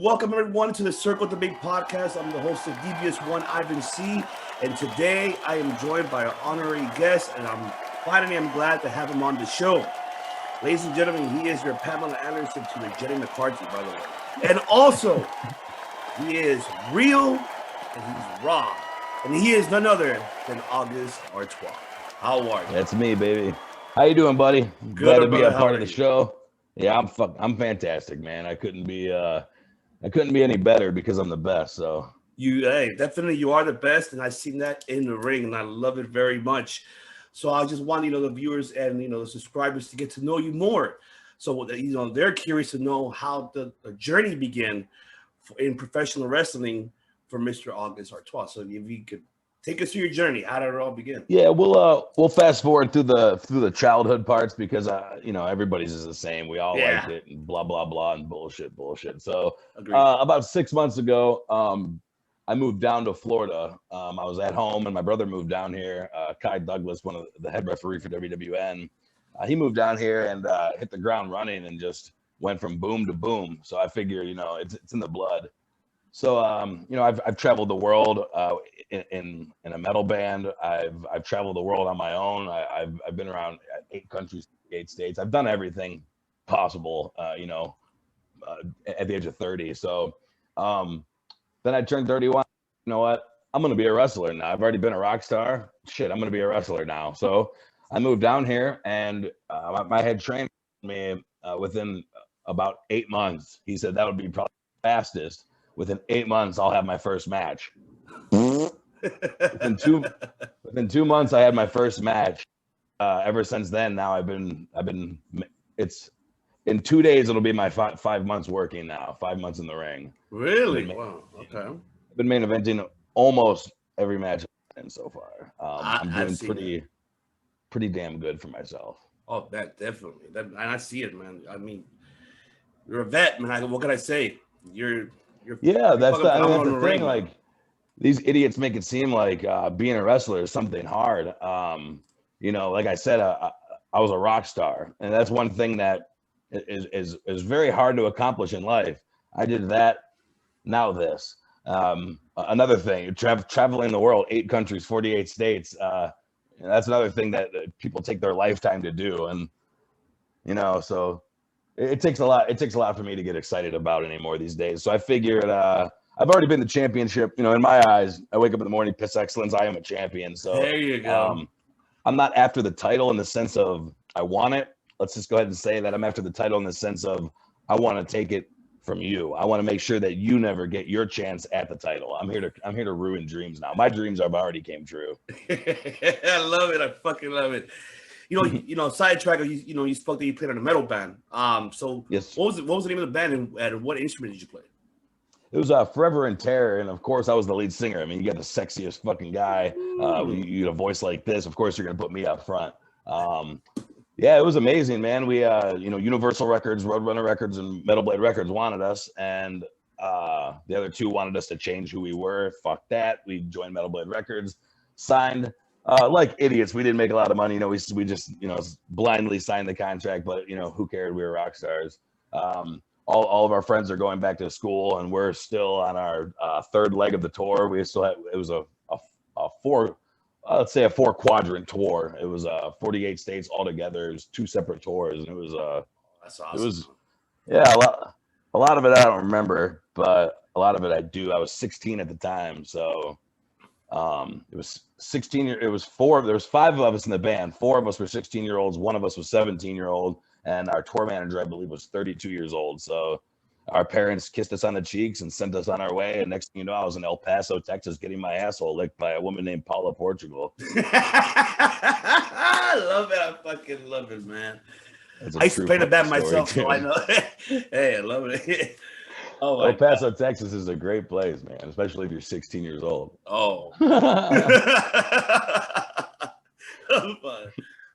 Welcome everyone to the Circle Debate Podcast. I'm the host of DBS One, Ivan C. And today I am joined by an honorary guest, and I'm glad to have him on the show. Ladies and gentlemen, he is your Pamela Anderson to the Jenny McCarthy, by the way. And also, he is real and he's raw. And he is none other than August Artios. How are you? That's me, baby. How you doing, buddy? Glad to be a part of the show. Yeah, I'm fantastic, man. I couldn't be any better because I'm the best. So definitely you are the best, and I've seen that in the ring, and I love it very much. So I just want the viewers and the subscribers to get to know you more. So they're curious to know how the journey began in professional wrestling for Mr. August Artios. So if you could take us through your journey, how did it all begin? Yeah, we'll fast forward through the childhood parts because everybody's is the same. We all liked it and blah blah blah and bullshit. So about 6 months ago, I moved down to Florida. I was at home and my brother moved down here. Kai Douglas, one of the head referee for WWN, he moved down here and hit the ground running and just went from boom to boom. So I figure it's in the blood. So I've traveled the world in a metal band. I've traveled the world on my own. I've been around 8 countries, 8 states. I've done everything possible. At the age of 30. So then I turned 31. You know what? I'm gonna be a wrestler now. I've already been a rock star. Shit, I'm gonna be a wrestler now. So I moved down here, and my head trainer me within about 8 months. He said that would be probably the fastest. Within 8 months, I'll have my first match. within two months, I had my first match. Ever since then, now I've been. It's in 2 days. It'll be my 5 months working now. 5 months in the ring. Really? Wow. Okay. I've been main eventing almost every match I've been so far. I'm doing pretty damn good for myself. Oh, that definitely. And I see it, man. I mean, you're a vet, man. What can I say? That's the thing. Like, these idiots make it seem like being a wrestler is something hard. Like I said, I was a rock star, and that's one thing that is very hard to accomplish in life. I did that. Now this. Another thing, traveling the world, 8 countries, 48 states. That's another thing that people take their lifetime to do, and so. It takes a lot. It takes a lot for me to get excited about anymore these days. So I figured I've already been the championship. In my eyes, I wake up in the morning, piss excellence. I am a champion. So there you go. I'm not after the title in the sense of I want it. Let's just go ahead and say that I'm after the title in the sense of I want to take it from you. I want to make sure that you never get your chance at the title. I'm here to ruin dreams now. My dreams have already came true. I love it. I fucking love it. Sidetrack. You spoke that you played in a metal band. So yes. What was the name of the band, and what instrument did you play? It was Forever in Terror, and of course I was the lead singer. I mean, you got the sexiest fucking guy. You get a voice like this. Of course, you're gonna put me up front. It was amazing, man. We Universal Records, Roadrunner Records, and Metal Blade Records wanted us, and the other 2 wanted us to change who we were. Fuck that. We joined Metal Blade Records, signed. Like idiots, we didn't make a lot of money. We just blindly signed the contract, but who cared? We were rock stars. All of our friends are going back to school, and we're still on our 3rd leg of the tour. We still had it was a 4 quadrant tour. It was 48 states all together. It was 2 separate tours, and it was that's awesome. It was a lot of it I don't remember, but a lot of it I do. I was 16 at the time, so. It was 16. It was 4. There was 5 of us in the band. 4 of us were 16-year-olds. 1 of us was 17-year-old, and our tour manager, I believe, was 32 years old. So our parents kissed us on the cheeks and sent us on our way. And next thing you know, I was in El Paso, Texas, getting my asshole licked by a woman named Paula Portugal. I love it. I fucking love it, man. I used to play the band myself, so I know. Hey, I love it. Oh, El Paso, Texas is a great place, man, especially if you're 16 years old. Oh. I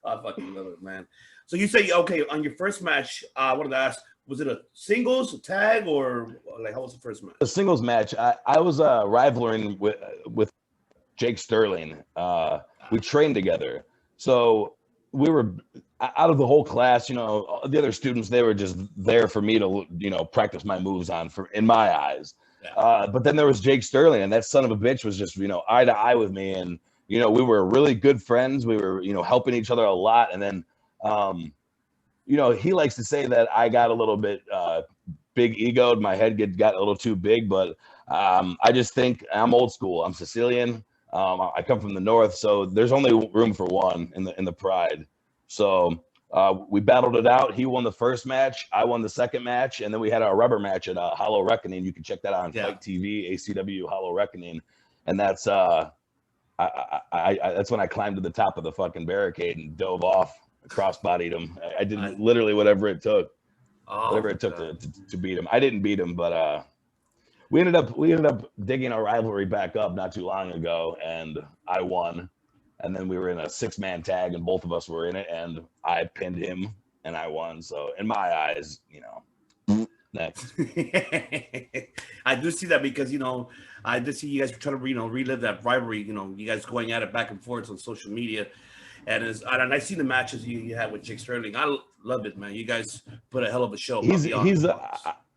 fucking love it, man. So you say, okay, on your first match, I wanted to ask, was it a singles, a tag, or like how was the first match? A singles match. I was rivaling with Jake Sterling. We trained together. So we were out of the whole class, you know, the other students, they were just there for me to, you know, practice my moves on in my eyes. Yeah. But then there was Jake Sterling, and that son of a bitch was just, you know, eye to eye with me. And, you know, we were really good friends. We were, you know, helping each other a lot. And then, you know, he likes to say that I got a little bit big egoed. My head got a little too big, but I just think I'm old school. I'm Sicilian. I come from the north, so there's only room for one in the pride. So we battled it out. He won the first match. I won the second match, and then we had our rubber match at Hollow Reckoning. You can check that out on Fight TV, ACW Hollow Reckoning, and that's that's when I climbed to the top of the fucking barricade and dove off, cross-bodied him. I did literally whatever it took, to beat him. I didn't beat him, but we ended up digging our rivalry back up not too long ago, and I won. And then we were in a 6-man tag, and both of us were in it, and I pinned him, and I won. So in my eyes, you know, next. I do see that because, you know, I did see you guys trying to, you know, relive that rivalry. You know, you guys going at it back and forth on social media, and I see the matches you had with Jake Sterling. I love it, man. You guys put a hell of a show.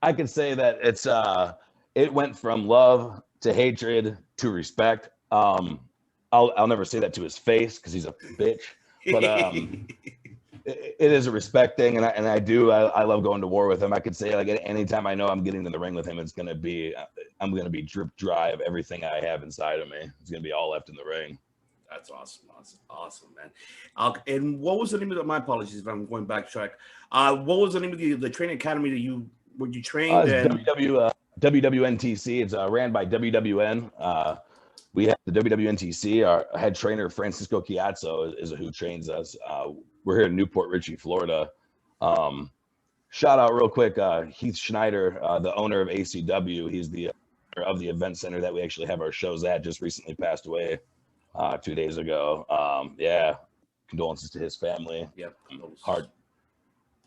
I could say that it's it went from love to hatred to respect. I'll never say that to his face because he's a bitch, but it is a respect thing, and I love going to war with him. I could say, like, anytime I know I'm getting in the ring with him, I'm gonna be drip dry of everything I have inside of me. It's gonna be all left in the ring. That's awesome, man. And what was the name of my apologies if I'm going backtrack. What was the name of the training academy that you trained? WWNTC. It's ran by WWN. We have the WWNTC. Our head trainer, Francisco Chiazzo, is who trains us. We're here in Newport Richey, Florida. Shout out real quick, Heath Schneider, the owner of ACW. He's the owner of the event center that we actually have our shows at. Just recently passed away 2 days ago. Yeah, condolences to his family. Yep.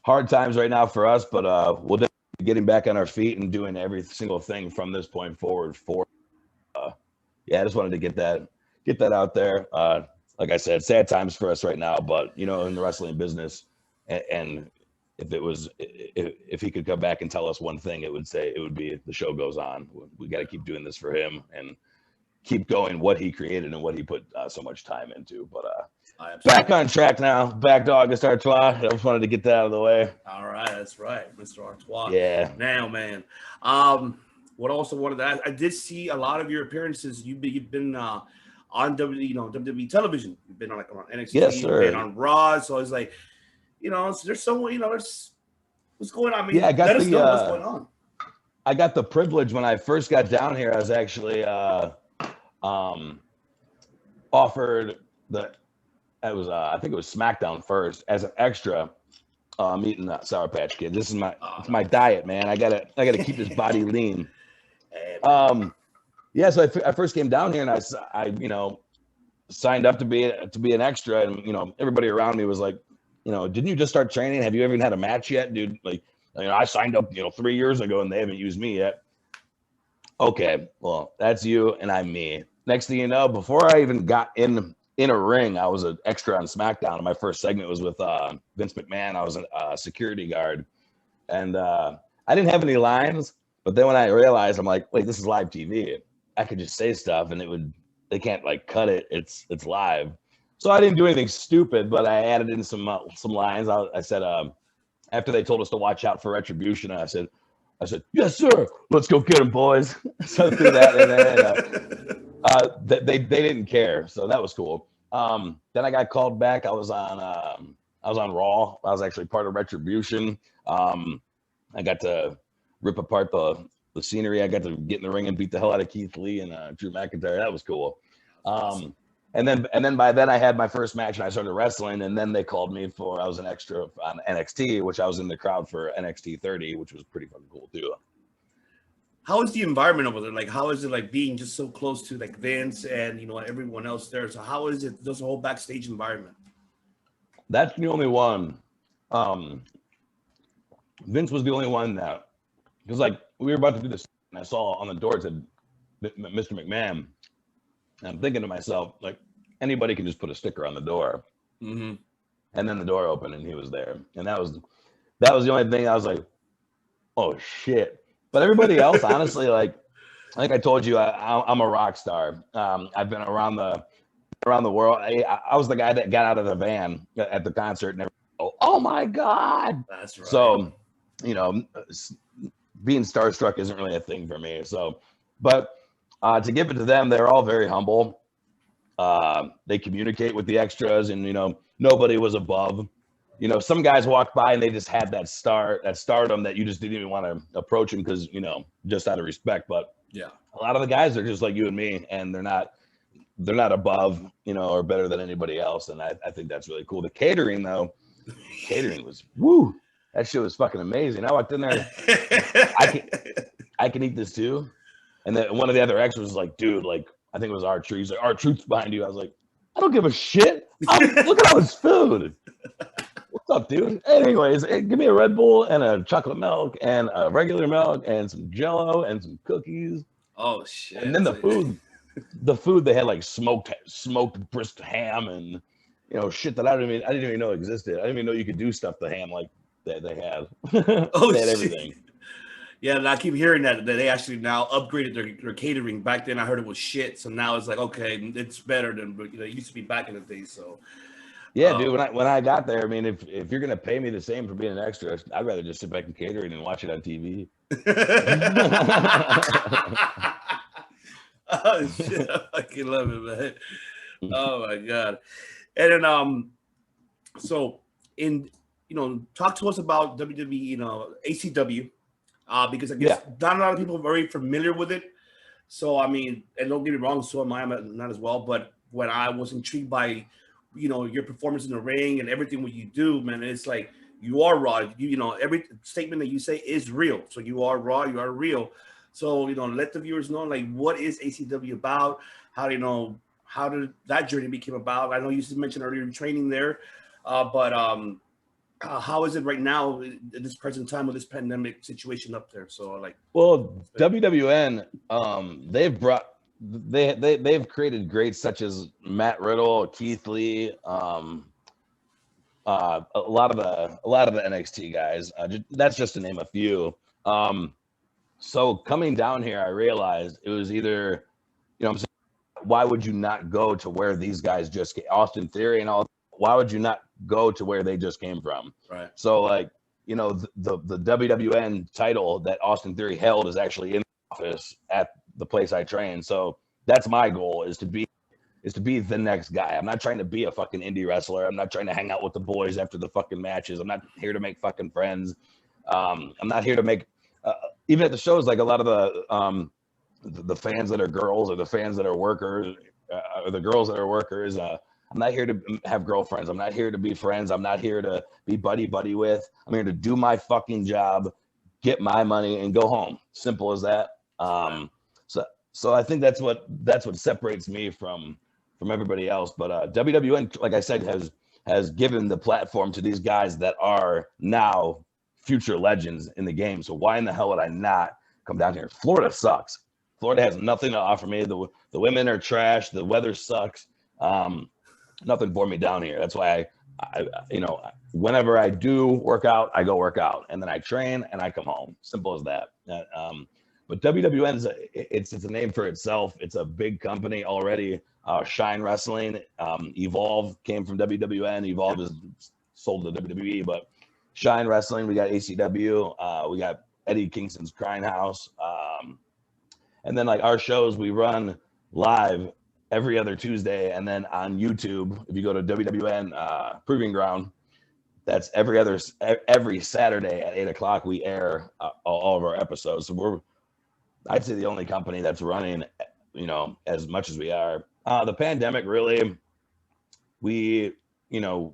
Hard times right now for us, but we'll definitely be getting back on our feet and doing every single thing from this point forward. Yeah, I just wanted to get that out there. Like I said, sad times for us right now, but, you know, in the wrestling business, and if he could come back and tell us one thing, it would be the show goes on. We got to keep doing this for him and keep going what he created and what he put so much time into. But back on track now. Back to August Artois. I just wanted to get that out of the way. All right, that's right, Mr. Artois. Yeah. Now, man. What also wanted to ask, I did see a lot of your appearances. You've been on WWE television. You've been on NXT. Yes, sir. You've been on Raw. So it's like, you know, there's someone, you know, what's going on. I mean, yeah, let us know what's going on. I got the privilege when I first got down here. I was actually offered I think it was SmackDown first as an extra. I'm eating that Sour Patch Kid. This is my diet, man. I gotta keep this body lean. Yeah, so I first came down here and I you know, signed up to be an extra, and, you know, everybody around me was like, you know, didn't you just start training? Have you ever even had a match yet, dude? Like, you know, I signed up, you know, 3 years ago and they haven't used me yet. Okay, well, that's you and I'm me. Next thing you know, before I even got in a ring, I was an extra on SmackDown, and my first segment was with Vince McMahon. I was a security guard, and I didn't have any lines. But then when I realized, I'm like, wait, this is live TV. I could just say stuff, and they can't like cut it. It's live. So I didn't do anything stupid, but I added in some lines. I said, after they told us to watch out for retribution, I said, yes, sir. Let's go get them, boys. So I threw that in there. They didn't care, so that was cool. Then I got called back. I was on Raw. I was actually part of Retribution. I got to rip apart the scenery. I got to get in the ring and beat the hell out of Keith Lee and Drew McIntyre. That was cool. And then by then I had my first match and I started wrestling. And then they called me I was an extra on NXT, which I was in the crowd for NXT 30, which was pretty fucking cool too. How is the environment over there? Like, how is it like being just so close to like Vince and, you know, everyone else there? So how is it, just the whole backstage environment? That's the only one. Vince was the only one that, because like we were about to do this, and I saw on the door it said Mr. McMahon. And I'm thinking to myself, like, anybody can just put a sticker on the door. Mm-hmm. and then the door opened and he was there, and that was the only thing I was like, oh shit. But everybody else, honestly, like I told you, I'm a rock star. I've been around the world. I was the guy that got out of the van at the concert and oh my God. That's right. So, you know, being starstruck isn't really a thing for me. So, but to give it to them, they're all very humble. They communicate with the extras, and, you know, nobody was above. You know, some guys walked by and they just had that stardom that you just didn't even want to approach them because, you know, just out of respect. But yeah, a lot of the guys are just like you and me, and they're not above, you know, or better than anybody else. And I think that's really cool. The catering though, was woo. That shit was fucking amazing. I walked in there, I can eat this too. And then one of the other extras was like, dude, like, I think it was Artios. He's like, Artios behind you. I was like, I don't give a shit. Look at all this food. What's up, dude? Anyways, give me a Red Bull and a chocolate milk and a regular milk and some Jello and some cookies. Oh shit! And then the food they had like smoked brisk ham and, you know, shit that I didn't even know existed. I didn't even know you could do stuff to ham like that they had. Oh, they had shit. everything. Yeah, and I keep hearing that they actually now upgraded their catering. Back then, I heard it was shit, so now it's like, okay, it's better than, you know, it used to be back in the day. So yeah, dude. When I got there, I mean, if you're gonna pay me the same for being an extra, I'd rather just sit back in catering and watch it on TV. Oh shit! I fucking love it, man. Oh my God! And then so in, you know, talk to us about WWE, you know, ACW, because I guess not a lot of people are very familiar with it. So I mean, and don't get me wrong, so am I, I'm not as well. But when I was intrigued by, you know, your performance in the ring and everything what you do, man, it's like you are raw. You know, every statement that you say is real. So you are raw, you are real. So, you know, let the viewers know, like, what is ACW about? How do you know, how did that journey became about? I know you mentioned earlier training there, but how is it right now at this present time with this pandemic situation up there? So, like, well, WWN, they've created greats such as Matt Riddle, Keith Lee, a lot of the NXT guys. That's just to name a few. So coming down here, I realized it was either, you know, I'm saying, why would you not go to where these guys just came, Austin Theory and all? Why would you not go to where they just came from? Right. So, like, you know, the WWN title that Austin Theory held is actually in the office at the place I train. So that's my goal, is to be the next guy. I'm not trying to be a fucking indie wrestler. I'm not trying to hang out with the boys after the fucking matches. I'm not here to make fucking friends. I'm not here to make even at the shows, like a lot of the fans that are girls or the fans that are workers or the girls that are workers. I'm not here to have girlfriends. I'm not here to be friends. I'm not here to be buddy with. I'm here to do my fucking job, get my money, and go home. Simple as that. So I think that's what separates me from everybody else. But WWN, like I said, has given the platform to these guys that are now future legends in the game. So why in the hell would I not come down here? Florida sucks. Florida has nothing to offer me. The women are trash. The weather sucks. Nothing for me down here. That's why I you know, whenever I do work out, I go work out, and then I train and I come home. Simple as that. But WWN it's a name for itself. It's a big company already. Shine Wrestling, Evolve came from WWN. Evolve is sold to WWE, but Shine Wrestling, we got ACW, we got Eddie Kingston's Crying House, and then, like, our shows we run live every other Tuesday, and then on YouTube, if you go to WWN Proving Ground, that's every Saturday at 8:00 we air all of our episodes. So I'd say the only company that's running, you know, as much as we are. The pandemic, really, we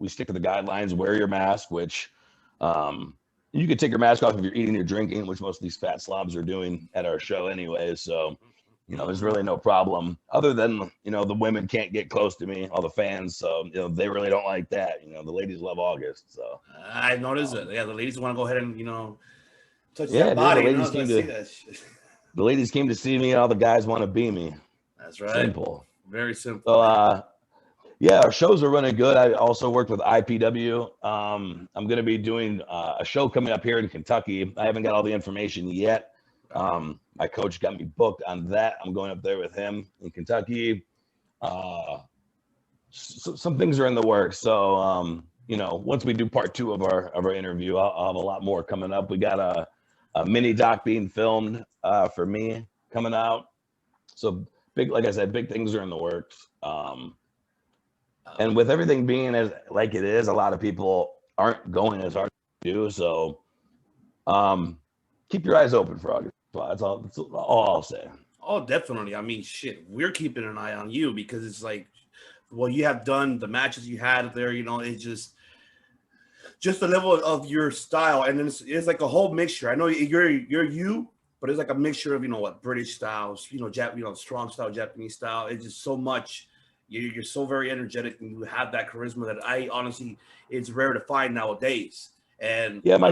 stick to the guidelines. Wear your mask, which you could take your mask off if you're eating or drinking, which most of these fat slobs are doing at our show anyway. So, you know, there's really no problem, other than, you know, the women can't get close to me, all the fans. So, you know, they really don't like that. You know, the ladies love August. So I noticed it. Yeah, the ladies want to go ahead and, you know, touch their body. The ladies came to see me, and all the guys want to be me. That's right. Simple. Very simple. So Yeah, our shows are running good. I also worked with IPW. I'm going to be doing a show coming up here in Kentucky. I haven't got all the information yet. My coach got me booked on that. I'm going up there with him in Kentucky. Some things are in the works. So, you know, once we do part 2 of our interview, I'll have a lot more coming up. We got a mini doc being filmed for me coming out. So big, like I said, big things are in the works. And with everything being as like it is, a lot of people aren't going as hard as they do. So keep your eyes open for August. That's all I'll say. Oh, definitely. I mean, shit, we're keeping an eye on you because it's like, well, you have done the matches you had there. You know, it's just the level of your style, and then it's like a whole mixture. I know you're you, but it's like a mixture of, you know, what, British styles, you know, strong style, Japanese style. It's just so much. You're so very energetic, and you have that charisma that I honestly, it's rare to find nowadays. And yeah, my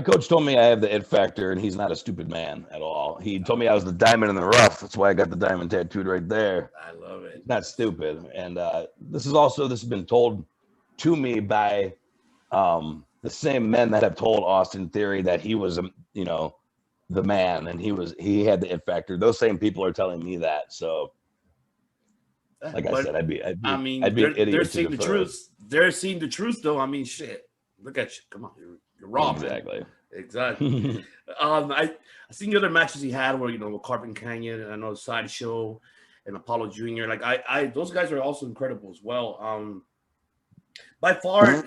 coach told me I have the it factor, and he's not a stupid man at all. He told me I was the diamond in the rough. That's why I got the diamond tattooed right there. I love it. Not stupid. And this has been told to me by the same men that have told Austin Theory that he was, you know, the man, and he had the it factor. Those same people are telling me that. So, like I said, I'd be an idiot. They're seeing the truth. They're seeing the truth, though. I mean, shit. Look at you. Come on, you're raw. Exactly. Man. Exactly. I seen the other matches he had where, you know, with Carbon Canyon, and I know Sideshow and Apollo Jr. Like I those guys are also incredible as well. By far,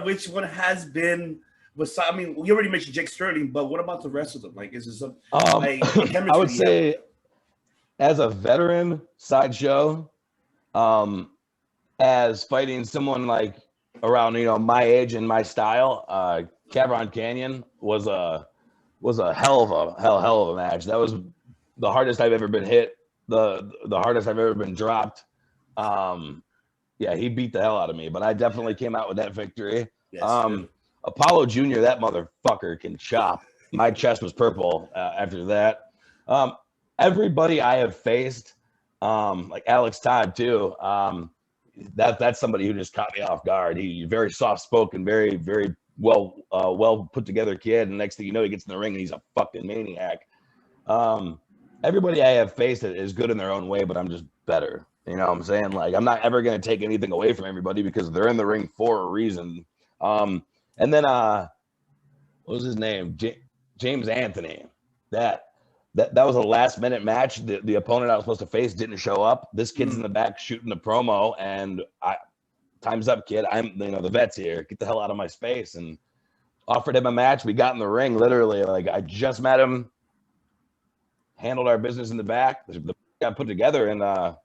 which one has been? I mean, we already mentioned Jake Sterling, but what about the rest of them? Like, is this some? I would say, as a veteran Sideshow, as fighting someone like around, you know, my age and my style, Cavron Canyon was a hell of a match. That was the hardest I've ever been hit, the hardest I've ever been dropped. Yeah, he beat the hell out of me, but I definitely came out with that victory. Yes, Apollo Jr., that motherfucker can chop. My chest was purple after that. Everybody I have faced, like Alex Todd too, that's somebody who just caught me off guard. He's very soft-spoken, very, very well put together kid, and next thing you know, he gets in the ring and he's a fucking maniac. Everybody I have faced is good in their own way, but I'm just better. You know what I'm saying? Like, I'm not ever going to take anything away from everybody because they're in the ring for a reason. And then, what was his name? James Anthony. That was a last minute match. The opponent I was supposed to face didn't show up. This kid's in the back shooting the promo, and time's up, kid. I'm, you know, the vet's here. Get the hell out of my space. And offered him a match. We got in the ring, literally. Like, I just met him, handled our business in the back. The got put together, and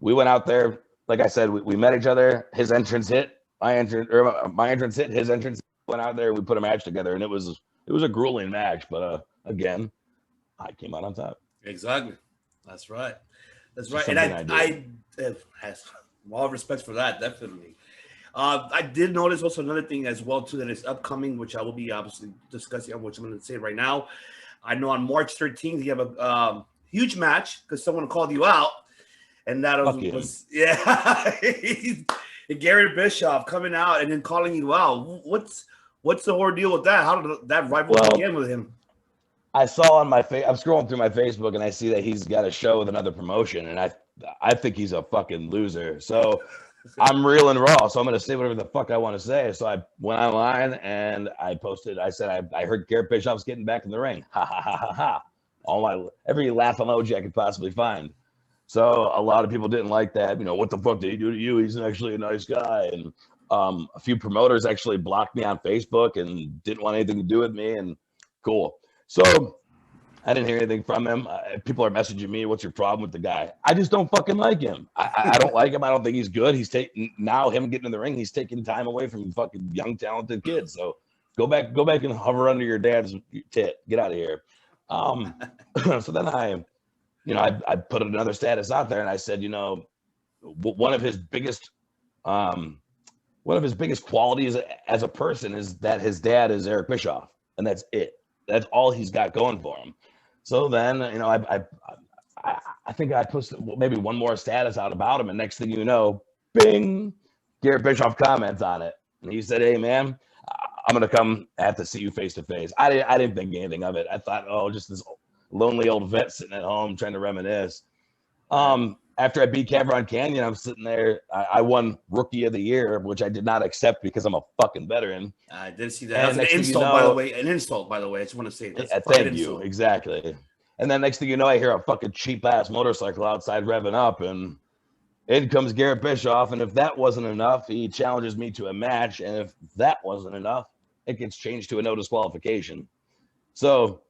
we went out there. Like I said, we met each other. His entrance hit. My entrance hit. His entrance went out there. We put a match together, and it was a grueling match. But again, I came out on top. Exactly. That's right. That's right. And I have all respect for that, definitely. I did notice also another thing as well too that is upcoming, which I will be obviously discussing, which I'm going to say right now. I know on March 13th you have a huge match because someone called you out, and that was Gary Bischoff coming out and then calling you out. What's the ordeal with that? How did that rivalry begin with him? I saw on my I'm scrolling through my Facebook and I see that he's got a show with another promotion, and I think he's a fucking loser. So I'm real and raw. So I'm gonna say whatever the fuck I want to say. So I went online and I posted. I said I heard Garrett Bischoff's getting back in the ring. Ha ha ha ha ha! Every laugh emoji I could possibly find. So a lot of people didn't like that. You know, what the fuck did he do to you? He's actually a nice guy. And a few promoters actually blocked me on Facebook and didn't want anything to do with me. And cool. So I didn't hear anything from him. People are messaging me, what's your problem with the guy? I just don't fucking like him. I don't like him. I don't think he's good. He's taking now him getting in the ring. He's taking time away from fucking young, talented kids. So go back and hover under your dad's tit. Get out of here. So then I put another status out there and I said, you know, one of his biggest qualities as a person is that his dad is Eric Bischoff, and that's it. That's all he's got going for him. So then, you know, I think I posted maybe one more status out about him, and next thing you know, bing, Garrett Bischoff comments on it, and he said, "Hey man, I'm gonna come. I have to see you face to face." I didn't think anything of it. I thought, oh, just this lonely old vet sitting at home trying to reminisce. After I beat Cavron Canyon, I'm sitting there. I won Rookie of the Year, which I did not accept because I'm a fucking veteran. I did see that. That's an insult, by the way. An insult, by the way. I just want to say that. Thank you. Exactly. And then next thing you know, I hear a fucking cheap ass motorcycle outside revving up, and in comes Garrett Bischoff. And if that wasn't enough, he challenges me to a match. And if that wasn't enough, it gets changed to a no disqualification. So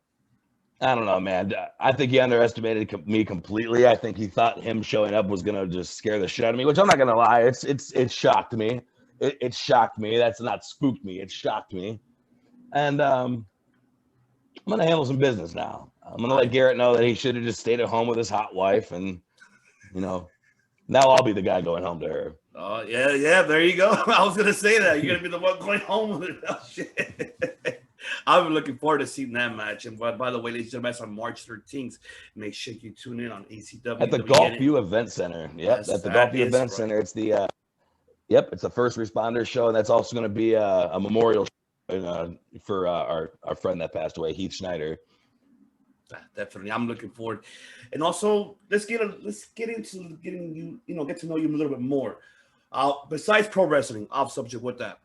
I don't know, man. I think he underestimated me completely. I think he thought him showing up was gonna just scare the shit out of me, which I'm not gonna lie. It shocked me. It shocked me. That's not spooked me. It shocked me. And I'm gonna handle some business now. I'm gonna let Garrett know that he should have just stayed at home with his hot wife, and now I'll be the guy going home to her. Oh yeah. There you go. I was gonna say that you're gonna be the one going home with it. Oh, shit. I've been looking forward to seeing that match. And by the way, ladies and gentlemen, that's on March 13th. Make sure you tune in on ACW. At the Gulfview Event Center. Yep, at the Gulfview Event Center. It's the it's the first responder show, and that's also going to be a memorial for our friend that passed away, Heath Schneider. Definitely, I'm looking forward. And also, let's get into getting you, get to know you a little bit more. Besides pro wrestling, off subject with that.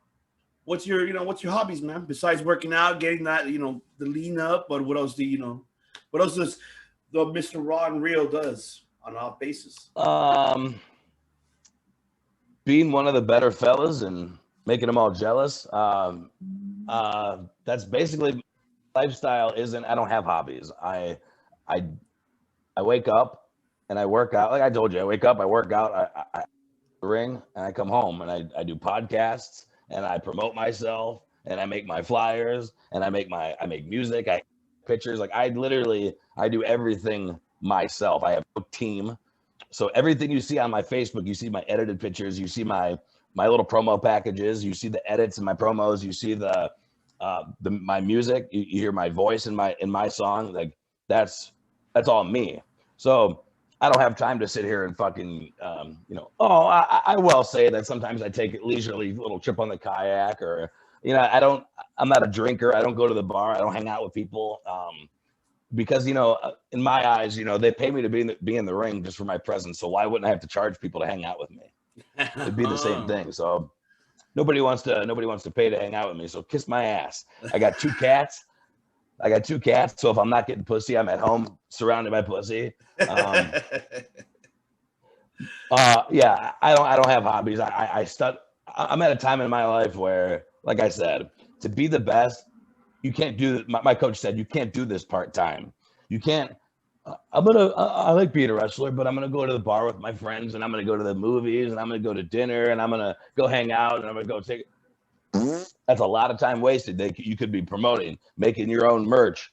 What's your hobbies, man? Besides working out, getting that, the lean up, but what else does the Mr. Raw and Real does on an off basis? Being one of the better fellas and making them all jealous. That's basically lifestyle. I don't have hobbies. I wake up and I work out. Like I told you, I wake up, I work out, I ring, and I come home and I do podcasts. And I promote myself, and I make my flyers, and I make music, I pictures. Like I do everything myself. I have no team. So everything you see on my Facebook, you see my edited pictures, you see my little promo packages, you see the edits in my promos, you see my music, you hear my voice in my song. Like that's all me. So I don't have time to sit here and fucking, I will say that sometimes I take a leisurely little trip on the kayak or, I'm not a drinker. I don't go to the bar. I don't hang out with people because, in my eyes, they pay me to be in the ring just for my presence. So why wouldn't I have to charge people to hang out with me? It'd be the same thing. So nobody wants to pay to hang out with me. So kiss my ass. I got two cats. So if I'm not getting pussy, I'm at home surrounded by pussy. I don't have hobbies. I'm at a time in my life where, like I said, to be the best, you can't do. My coach said you can't do this part time. You can't. I like being a wrestler, but I'm gonna go to the bar with my friends, and I'm gonna go to the movies, and I'm gonna go to dinner, and I'm gonna go hang out, and I'm gonna go take. That's a lot of time wasted that you could be promoting, making your own merch,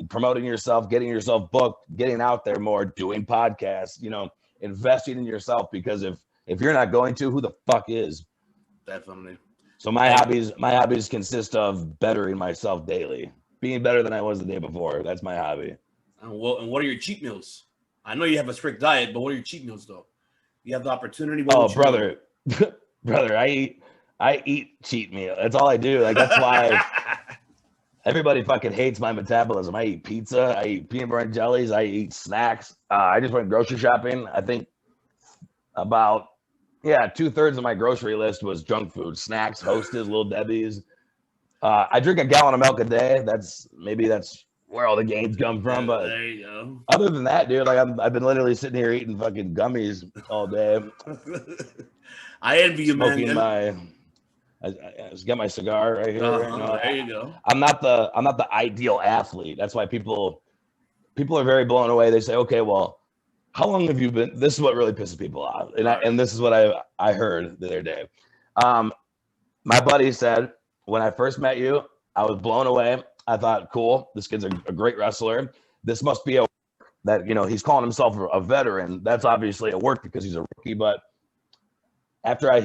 promoting yourself, getting yourself booked, getting out there more, doing podcasts, investing in yourself, because if you're not going to, who the fuck is? Definitely. So my hobbies consist of bettering myself daily, being better than I was the day before. That's my hobby. And what are your cheat meals? I know you have a strict diet, but what are your cheat meals though? You have the opportunity. Brother, I eat cheat meal. That's all I do. Like that's why everybody fucking hates my metabolism. I eat pizza. I eat peanut butter and jellies. I eat snacks. I just went grocery shopping. I think about 2/3 of my grocery list was junk food, snacks, Hostess, Little Debbie's. I drink a gallon of milk a day. That's where all the gains come from. But there you go. Other than that, dude, like I've been literally sitting here eating fucking gummies all day. I envy you, man. I just got my cigar right here. There you go. I'm not the ideal athlete. That's why people are very blown away. They say, okay, well, how long have you been? This is what really pisses people off. And this is what I heard the other day. My buddy said, when I first met you, I was blown away. I thought, cool, this kid's a great wrestler. This must be a work that, he's calling himself a veteran. That's obviously a work because he's a rookie. But after I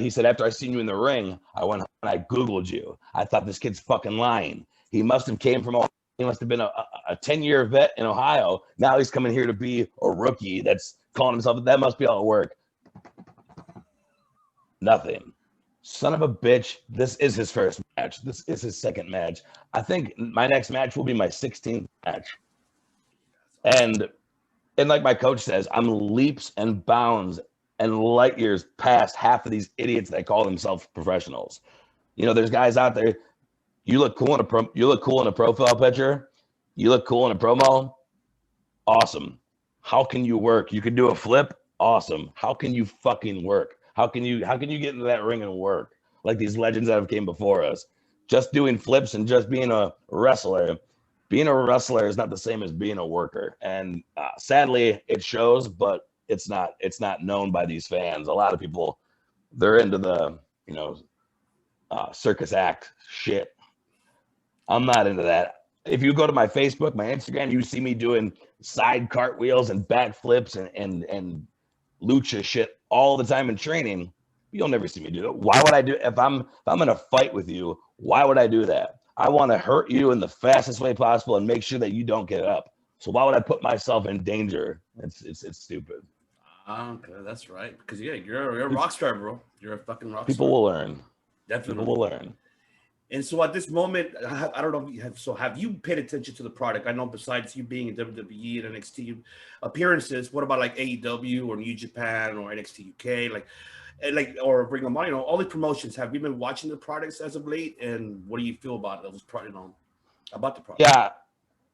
seen you in the ring, I went home and I Googled you. I thought this kid's fucking lying. He must have came from Ohio. He must have been a 10-year vet in Ohio. Now he's coming here to be a rookie that's calling himself, that must be all work. Nothing. Son of a bitch. This is his first match. This is his second match. I think my next match will be my 16th match. And like my coach says, I'm leaps and bounds and light years past half of these idiots that call themselves professionals. You know, there's guys out there. You look cool in a profile picture. You look cool in a promo. Awesome. How can you work? You can do a flip. Awesome. How can you fucking work? How can you get into that ring and work like these legends that have came before us? Just doing flips and just being a wrestler. Being a wrestler is not the same as being a worker, and sadly, it shows. But it's not known by these fans. A lot of people, they're into the circus act shit. I'm not into that. If you go to my Facebook, my Instagram, you see me doing side cartwheels and back flips and lucha shit all the time in training. You'll never see me do it. Why would I do it? If I'm in a fight with you, why would I do that? I want to hurt you in the fastest way possible and make sure that you don't get up. So why would I put myself in danger? It's stupid. Okay, that's right. Because you're a rock star, bro. You're a fucking rock star. People will learn. Definitely. People will learn. And so at this moment, I don't know if you have. So have you paid attention to the product? I know besides you being in WWE and NXT appearances, what about like AEW or New Japan or NXT UK, or Ring of Honor? All the promotions. Have you been watching the products as of late? And what do you feel about those about the product?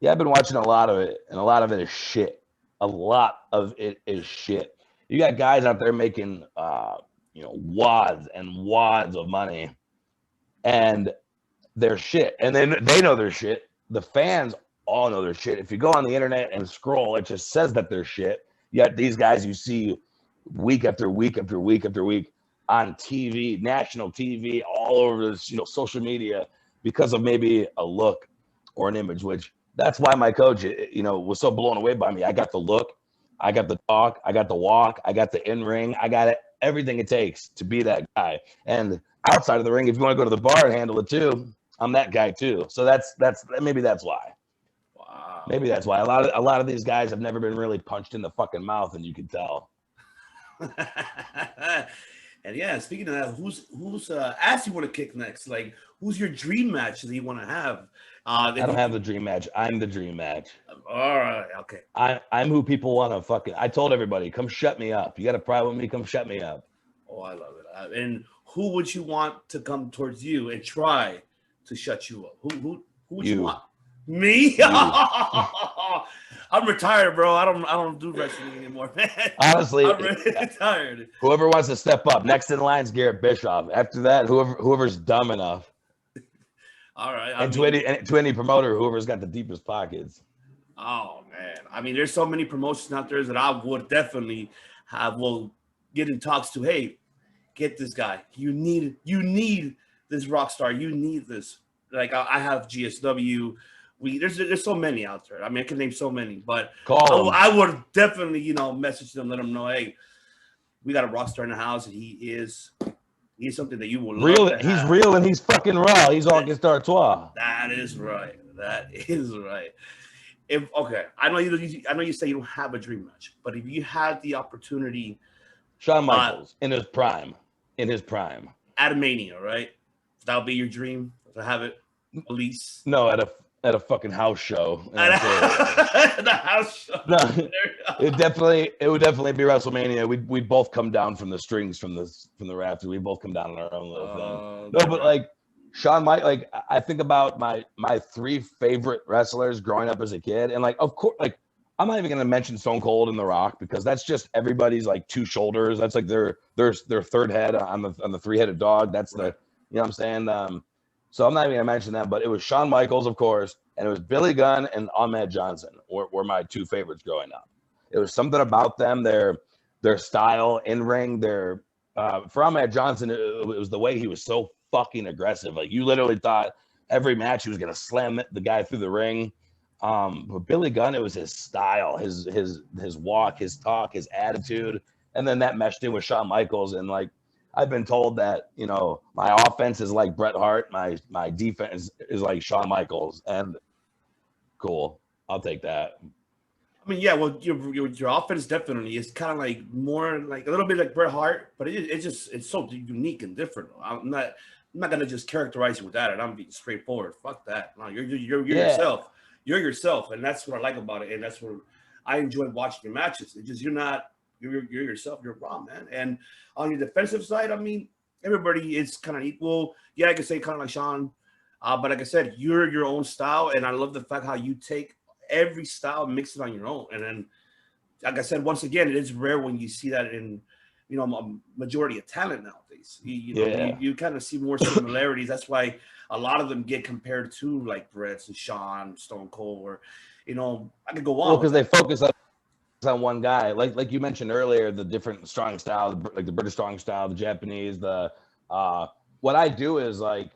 Yeah, I've been watching a lot of it, and a lot of it is shit. A lot of it is shit. You got guys out there making wads and wads of money, and they're shit, and then they know they're shit. The fans all know they're shit. If you go on the internet and scroll, it just says that they're shit. Yet these guys you see week after week after week after week on TV, national TV, all over this, social media, because of maybe a look or an image. Which that's why my coach, was so blown away by me. I got the look, I got the talk, I got the walk, I got the in ring, I got everything it takes to be that guy. And outside of the ring, if you want to go to the bar and handle it too, I'm that guy too. So maybe that's why. Wow. Maybe that's why a lot of these guys have never been really punched in the fucking mouth, and you can tell. And yeah, speaking of that, who's ass you want to kick next? Like, who's your dream match that you want to have? I don't have the dream match. I'm the dream match. All right, okay. I'm who people want to fucking. I told everybody, come shut me up. You got a problem with me? Come shut me up. Oh, I love it. And who would you want to come towards you and try to shut you up? Who would you want? Me? I'm retired, bro. I don't do wrestling anymore, man. Honestly, I'm retired. Whoever wants to step up. Next in line is Garrett Bischoff. After that, whoever's dumb enough. All right. And to any promoter, whoever's got the deepest pockets. Oh man. I mean, there's so many promotions out there that I would definitely get in talks to. Hey, get this guy. You need this rock star. You need this. Like I have GSW. There's so many out there. I mean, I can name so many, but I would definitely, message them, let them know, hey, we got a rock star in the house, and he's something that you will love. He's real and he's fucking raw. He's August Artois. That is right. I know you say you don't have a dream match, but if you had the opportunity, Shawn Michaels in his prime, at a Mania, right? That would be your dream to have it, at least. No, at a fucking house show. The house show. No, it would definitely be WrestleMania. We'd both come down from the strings from the rafters. We both come down on our own little thing. No, but like Shawn Michaels, like I think about my three favorite wrestlers growing up as a kid, and like of course, like I'm not even gonna mention Stone Cold and The Rock because that's just everybody's like two shoulders. That's like their third head on the three-headed dog. That's the what I'm saying. So I'm not even gonna mention that, but it was Shawn Michaels, of course, and it was Billy Gunn and Ahmed Johnson were my two favorites growing up. It was something about them, their style in ring. For Ahmed Johnson, it was the way he was so fucking aggressive. Like you literally thought every match he was gonna slam the guy through the ring. But Billy Gunn, it was his style, his walk, his talk, his attitude, and then that meshed in with Shawn Michaels. And like I've been told that my offense is like Bret Hart, my defense is like Shawn Michaels, and cool, I'll take that. I mean, yeah, well, your offense definitely is kind of like more like a little bit like Bret Hart, but it's so unique and different. I'm not gonna just characterize you with that, and I'm being straightforward. Fuck that. No, you're Yeah. yourself. You're yourself, and that's what I like about it, and that's what I enjoy watching your matches. It's just you're yourself. You're raw, man. And on your defensive side, I mean, everybody is kind of equal. Yeah, I can say kind of like Sean, but like I said, you're your own style, and I love the fact how you take every style, mix it on your own, and then like I said, once again, it is rare when you see that in, a majority of talent nowadays. You kind of see more similarities. That's why a lot of them get compared to like Brett and Sean, Stone Cold, or, I could go on. Well, because they focus on one guy, like you mentioned earlier, the different strong style, like the British strong style, the Japanese, what I do is like,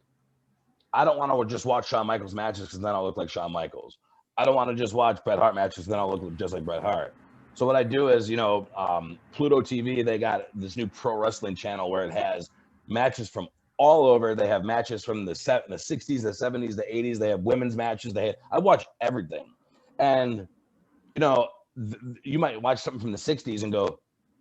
I don't want to just watch Shawn Michaels matches because then I'll look like Shawn Michaels. I don't want to just watch Bret Hart matches because then I'll look just like Bret Hart. So what I do is, Pluto TV, they got this new pro wrestling channel where it has matches from all over. They have matches from the 60s, the 70s, the 80s. They have women's matches. I watch everything. And, you might watch something from the 60s and go,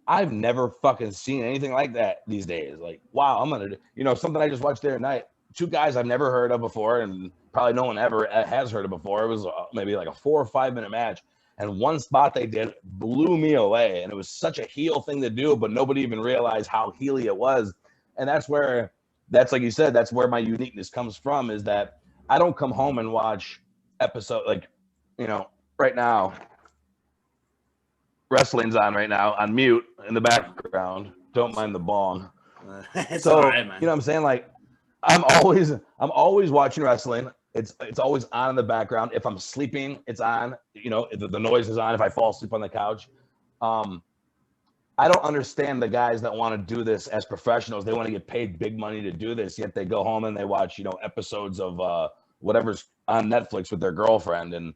I've never fucking seen anything like that these days. Like, wow, I'm going to, something I just watched the other night. Two guys I've never heard of before, and probably no one ever has heard of before. It was maybe like a 4 or 5 minute match. And one spot they did blew me away. And it was such a heel thing to do, but nobody even realized how heely it was. And that's like you said, that's where my uniqueness comes from, is that I don't come home and watch episode right now. Wrestling's on right now on mute in the background. Don't mind the bong. So, all right, man. You know what I'm saying? Like, I'm always watching wrestling. It's always on in the background. If I'm sleeping, it's on. The noise is on if I fall asleep on the couch. I don't understand the guys that want to do this as professionals. They want to get paid big money to do this, yet they go home and they watch, episodes of whatever's on Netflix with their girlfriend, and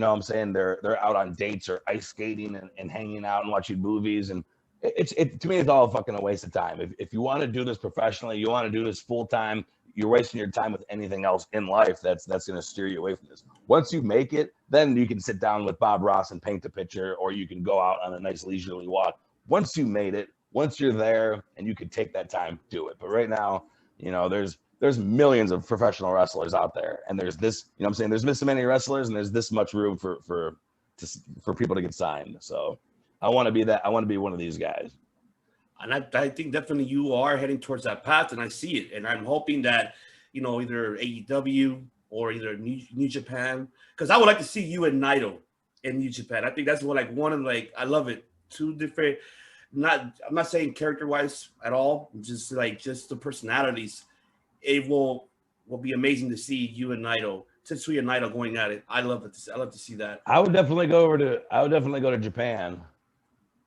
I'm saying they're out on dates or ice skating and hanging out and watching movies, and to me, it's all fucking a waste of time. If you want to do this professionally, you want to do this full time, you're wasting your time with anything else in life that's going to steer you away from this. Once you make it, then you can sit down with Bob Ross and paint the picture, or you can go out on a nice leisurely walk. Once you made it, once you're there, and you can take that time, do it. But right now, there's millions of professional wrestlers out there, and there's this, there's this many wrestlers, and there's this much room for people to get signed. So I want to be that. I want to be one of these guys. And I think definitely you are heading towards that path, and I see it. And I'm hoping that, either AEW or either New Japan, because I would like to see you and Naito in New Japan. I think that's one of I love it. Two different, I'm not saying character-wise at all, just the personalities. It will be amazing to see you and Naito, Tetsuya and Naito going at it. I love it. I love to see that. I would definitely go to Japan.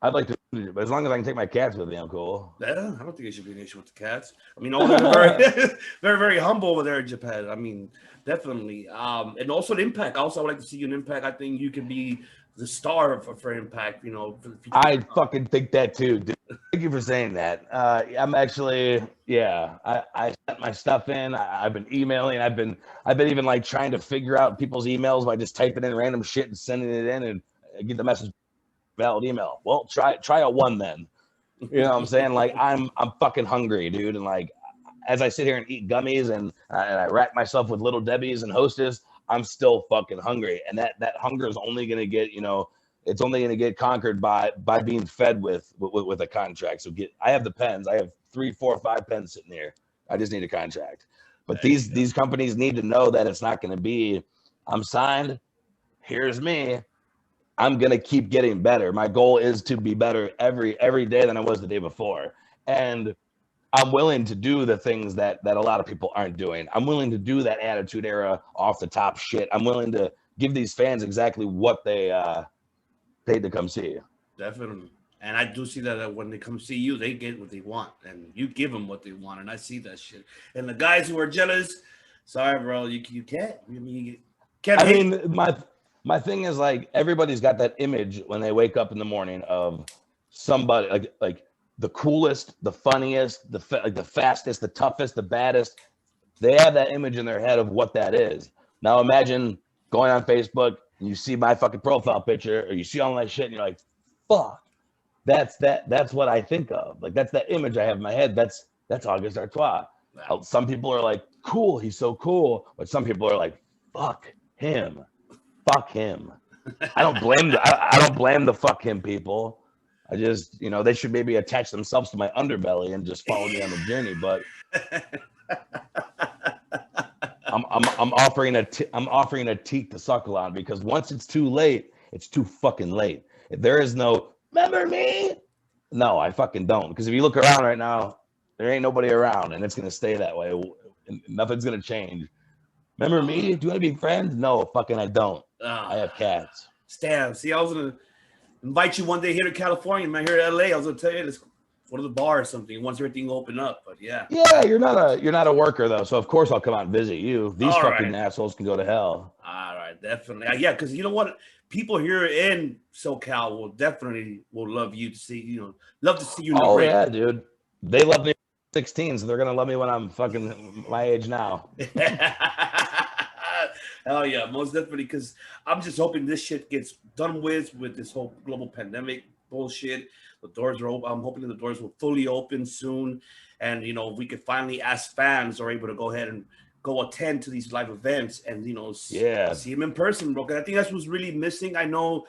I'd like to, but as long as I can take my cats with me, I'm cool. Yeah, I don't think it should be an issue with the cats. I mean, all very, very, very humble over there in Japan. I mean, definitely. And also the Impact. Also, I would like to see you in Impact. I think you can be the star for Impact. For the future. I fucking think that too, dude. Thank you for saying that. I'm actually, I sent my stuff in. I've been emailing. I've been even like trying to figure out people's emails by just typing in random shit and sending it in and get the message. Valid email. Well, try a one then. You know what I'm saying? Like I'm fucking hungry, dude. And like as I sit here and eat gummies and I rack myself with Little Debbie's and Hostess, I'm still fucking hungry. And that hunger is only gonna get, it's only gonna get conquered by being fed with a contract. So I have the pens. I have 3, 4, 5 pens sitting here. I just need a contract. But these companies need to know that it's not gonna be, I'm signed, here's me. I'm going to keep getting better. My goal is to be better every day than I was the day before. And I'm willing to do the things that a lot of people aren't doing. I'm willing to do that Attitude Era off the top shit. I'm willing to give these fans exactly what they paid to come see you. Definitely. And I do see that when they come see you, they get what they want. And you give them what they want. And I see that shit. And the guys who are jealous, sorry, bro, you can't. I mean, you can't. I mean, my thing is like everybody's got that image when they wake up in the morning of somebody like the coolest, the funniest, the fastest, the toughest, the baddest. They have that image in their head of what that is. Now imagine going on Facebook, and you see my fucking profile picture, or you see all that shit, and you're like, fuck, that's what I think of. Like, that's that image I have in my head. That's Auguste Artois. Wow. Some people are like, cool, he's so cool. But some people are like, fuck him. I don't blame the fuck him people. I just, they should maybe attach themselves to my underbelly and just follow me on the journey. But I'm offering a teat to suckle on, because once it's too late, it's too fucking late. If there is no remember me, no, I fucking don't. Because if you look around right now, there ain't nobody around, and it's gonna stay that way. Nothing's gonna change. Remember me? Do you want to be friends? No, fucking I don't. I have cats. Stab. See, I was gonna invite you one day here to California, man. Here in LA, I was gonna tell you this. Go to the bar or something once everything open up. But yeah, you're not a worker though, so of course I'll come out and visit you. These fucking assholes can go to hell. All right, definitely. Yeah, because you know what, people here in SoCal will love you to see. Love to see you. Oh yeah, dude. They love me at 16, so they're gonna love me when I'm fucking my age now. Hell yeah, most definitely. Because I'm just hoping this shit gets done with this whole global pandemic bullshit. The doors are open. I'm hoping the doors will fully open soon, and we could finally, as fans, are able to go ahead and go attend to these live events and see him in person, bro. I think that's what's really missing. I know,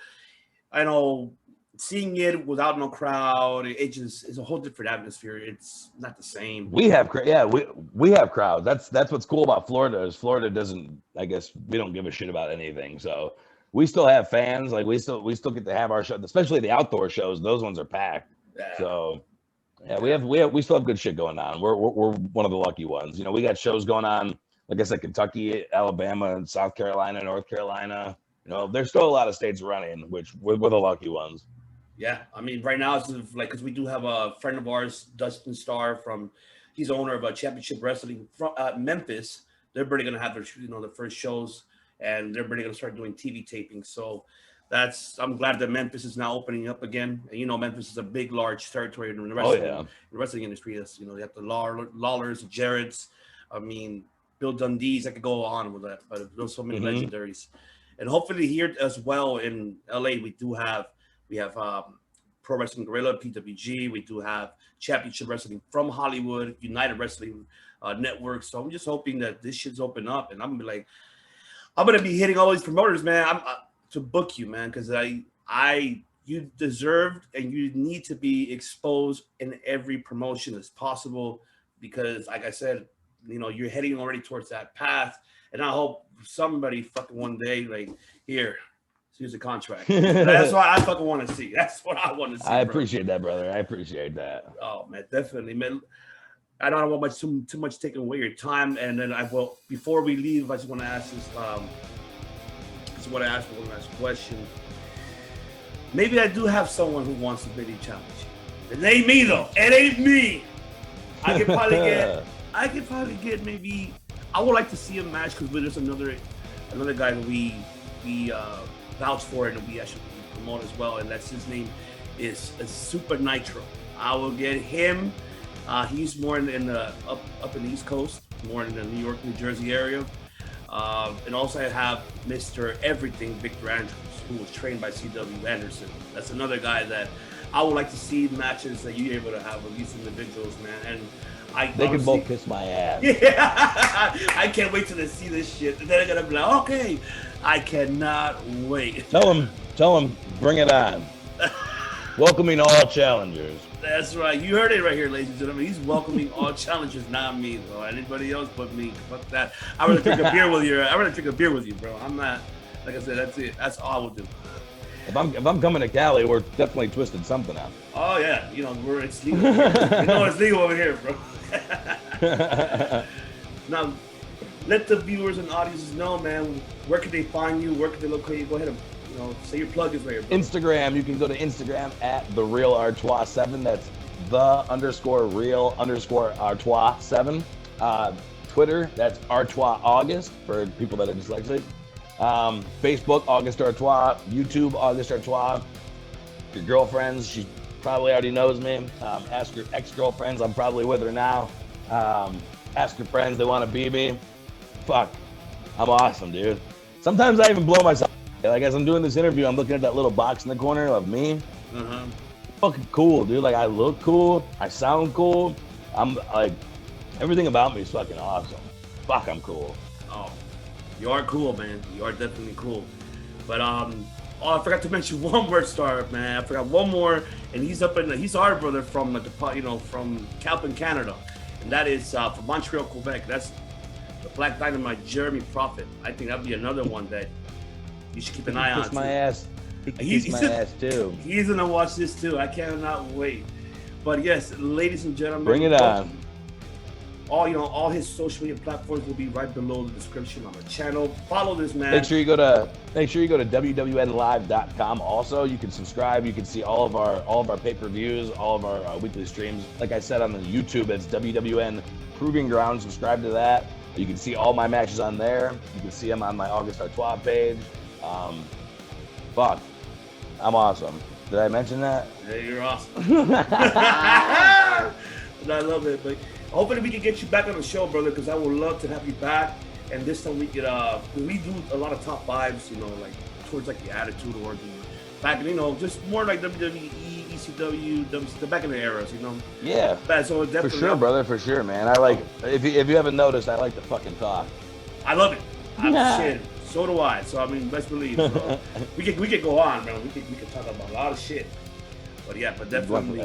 seeing it without no crowd, it just is a whole different atmosphere. It's not the same. We have crowds. That's what's cool about Florida is Florida doesn't. I guess we don't give a shit about anything. So. We still have fans. Like we still get to have our show, especially the outdoor shows. Those ones are packed. Yeah. So, yeah, we still have good shit going on. We're one of the lucky ones. We got shows going on, like I said, Kentucky, Alabama, and South Carolina, North Carolina. There's still a lot of states running, which we're the lucky ones. Yeah, I mean, right now it's like because we do have a friend of ours, Dustin Starr, he's owner of Championship Wrestling from Memphis. They're really gonna have their the first shows. And they're really going to start doing TV taping. So I'm glad that Memphis is now opening up again. And, Memphis is a big, large territory in the wrestling industry. That's, they have the Lawlers, the Jarretts. I mean, Bill Dundee's. I could go on with that, but there's so many legendaries. And hopefully here as well in LA, we have Pro Wrestling Guerrilla, PWG. We do have Championship Wrestling from Hollywood, United Wrestling Network. So I'm just hoping that this shit's open up, and I'm gonna be hitting all these promoters, man. To book you, man, because you deserved and you need to be exposed in every promotion as possible. Because, like I said, you're heading already towards that path, and I hope somebody fucking one day, like, here's a contract. That's what I fucking want to see. That's what I want to see. I appreciate that, brother. I appreciate that. Oh man, definitely, man. I don't want too much taking away your time, and then before we leave, I just want to ask this. Just want to ask one last question. Maybe I do have someone who wants to really challenge you. It ain't me though. It ain't me. I could probably get maybe. I would like to see a match because there's another guy that we vouch for and we actually promote as well, and that's his name is Super Nitro. I will get him. He's more in the up in the East Coast, more in the New York, New Jersey area. And also I have Mr. Everything, Victor Andrews, who was trained by C.W. Anderson. That's another guy that I would like to see matches that you're able to have with these individuals, man. And they can both kiss my ass. Yeah, I can't wait till they see this shit. And then they're gonna be like, okay, I cannot wait. Tell them, bring it on. Welcoming all challengers. That's right. You heard it right here, ladies and gentlemen. He's welcoming all challengers, not me, though. Anybody else but me. Fuck that. I'd rather drink a beer with you. I'd rather drink a beer with you, bro. I'm not. Like I said, that's it. That's all I will do. If I'm coming to Cali, we're definitely twisting something up. Oh yeah, it's legal. It's legal over here, bro. Now, let the viewers and audiences know, man. Where can they find you? Where can they locate you? Go ahead and say your plug is right here, bro. Instagram. You can go to Instagram at @TheRealArtois7. That's _real_Artois7. Twitter. That's Artois August for people that are dyslexic. Facebook, Auguste Artois. YouTube, Auguste Artois. Your girlfriends, she probably already knows me. Ask your ex-girlfriends, I'm probably with her now. Ask your friends, they want to be me. Fuck, I'm awesome, dude. Sometimes I even blow myself Like as I'm doing this interview, I'm looking at that little box in the corner of me. Fucking cool, dude. Like I look cool, I sound cool. I'm like, everything about me is fucking awesome. Fuck, I'm cool. Oh, you are cool, man. You are definitely cool. But oh, I forgot to mention one more star, man. I forgot one more, and he's our brother from from Calpin, Canada, and that is from Montreal, Quebec. That's the Black Dynamite, Jeremy Prophet. I think that'd be another one that you should keep an eye on. Kiss my ass. He's my ass too. He's gonna watch this too. I cannot wait. But yes, ladies and gentlemen, bring it on. All his social media platforms will be right below the description on the channel. Follow this man. Make sure you go to wwnlive.com. Also, you can subscribe. You can see all of our pay-per-views, all of our weekly streams. Like I said on the YouTube, it's WWN Proving Ground. Subscribe to that. You can see all my matches on there. You can see them on my August Artois page. Fuck, I'm awesome. Did I mention that? Yeah, you're awesome. I love it, but hopefully we can get you back on the show, brother, because I would love to have you back. And this time we could, we do a lot of top fives, like towards like the Attitude or the back, just more like WWE, ECW, the back in the eras, Yeah. So definitely for sure, brother, for sure, man. I like, if you haven't noticed, I like to fucking talk. I love it. Shit. So do I. So I mean, best believe. So, we could go on, man. We could talk about a lot of shit. But yeah, but definitely.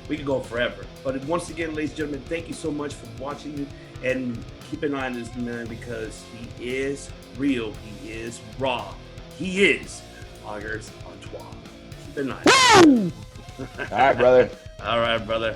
We could go forever. But once again, ladies and gentlemen, thank you so much for watching, and keep an eye on this man because he is real. He is raw. He is August Artois. Keep an eye. All right, brother. All right, brother.